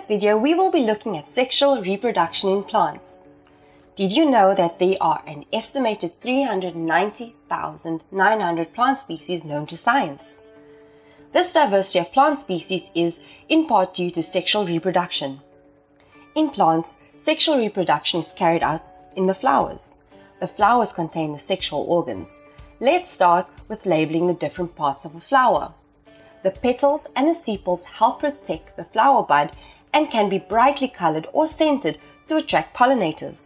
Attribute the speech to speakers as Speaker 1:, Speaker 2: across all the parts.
Speaker 1: this video, we will be looking at sexual reproduction in plants. Did you know that there are an estimated 390,900 plant species known to science? This diversity of plant species is in part due to sexual reproduction. In plants, sexual reproduction is carried out in the flowers. The flowers contain the sexual organs. Let's start with labeling the different parts of a flower. The petals and the sepals help protect the flower bud and can be brightly colored or scented to attract pollinators.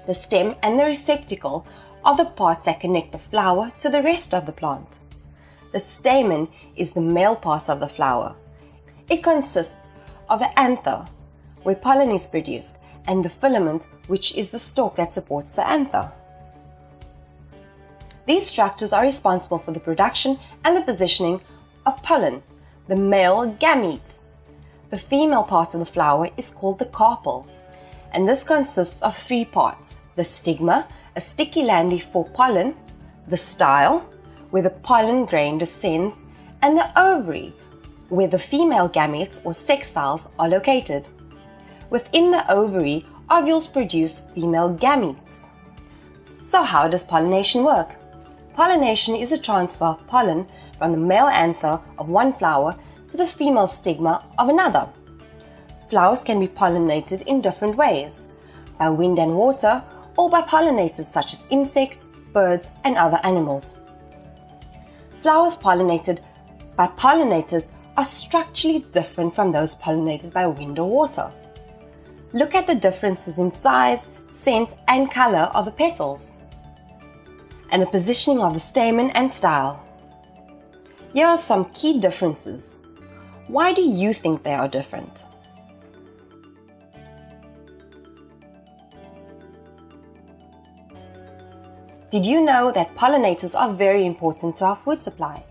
Speaker 1: The stem and the receptacle are the parts that connect the flower to the rest of the plant. The stamen is the male part of the flower. It consists of the anther, where pollen is produced, and the filament, which is the stalk that supports the anther. These structures are responsible for the production and the positioning of pollen, the male gamete. The female part of the flower is called the carpel, and this consists of three parts: the stigma, a sticky landy for pollen, the style, where the pollen grain descends, and the ovary, where the female gametes or sex cells are located. Within the ovary, ovules produce female gametes. So how does pollination work? Pollination is a transfer of pollen from the male anther of one flower to the female stigma of another. Flowers can be pollinated in different ways, by wind and water, or by pollinators such as insects, birds, and other animals. Flowers pollinated by pollinators are structurally different from those pollinated by wind or water. Look at the differences in size, scent, and color of the petals, and the positioning of the stamen and style. Here are some key differences. Why do you think they are different? Did you know that pollinators are very important to our food supply?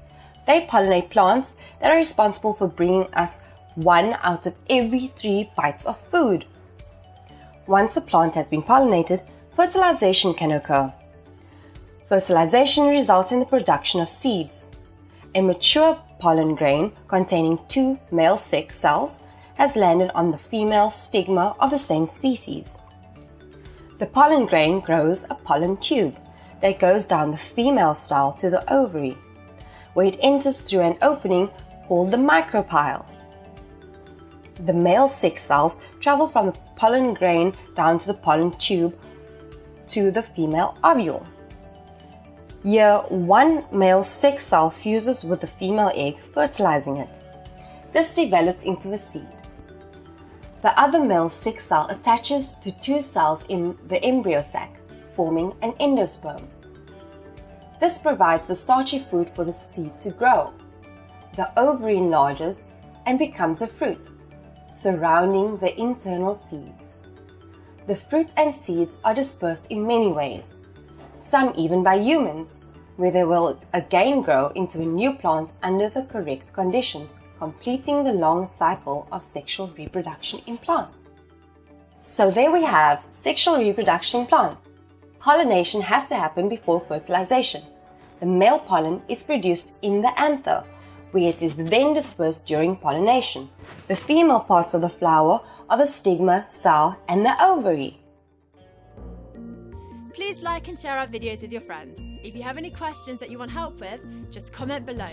Speaker 1: They pollinate plants that are responsible for bringing us 1 out of every 3 bites of food. Once a plant has been pollinated, fertilization can occur. Fertilization results in the production of seeds. A mature pollen grain containing 2 male sex cells has landed on the female stigma of the same species. The pollen grain grows a pollen tube that goes down the female style to the ovary, where it enters through an opening called the micropyle. The male sex cells travel from the pollen grain down to the pollen tube to the female ovule. Here, one male sex cell fuses with the female egg, fertilizing it. This develops into a seed. The other male sex cell attaches to 2 cells in the embryo sac, forming an endosperm. This provides the starchy food for the seed to grow. The ovary enlarges and becomes a fruit, surrounding the internal seeds. The fruit and seeds are dispersed in many ways, some even by humans, where they will again grow into a new plant under the correct conditions, completing the long cycle of sexual reproduction in plants. So there we have sexual reproduction in plants. Pollination has to happen before fertilization. The male pollen is produced in the anther, where it is then dispersed during pollination. The female parts of the flower are the stigma, style, and the ovary.
Speaker 2: Please like and share our videos with your friends. If you have any questions that you want help with, just comment below.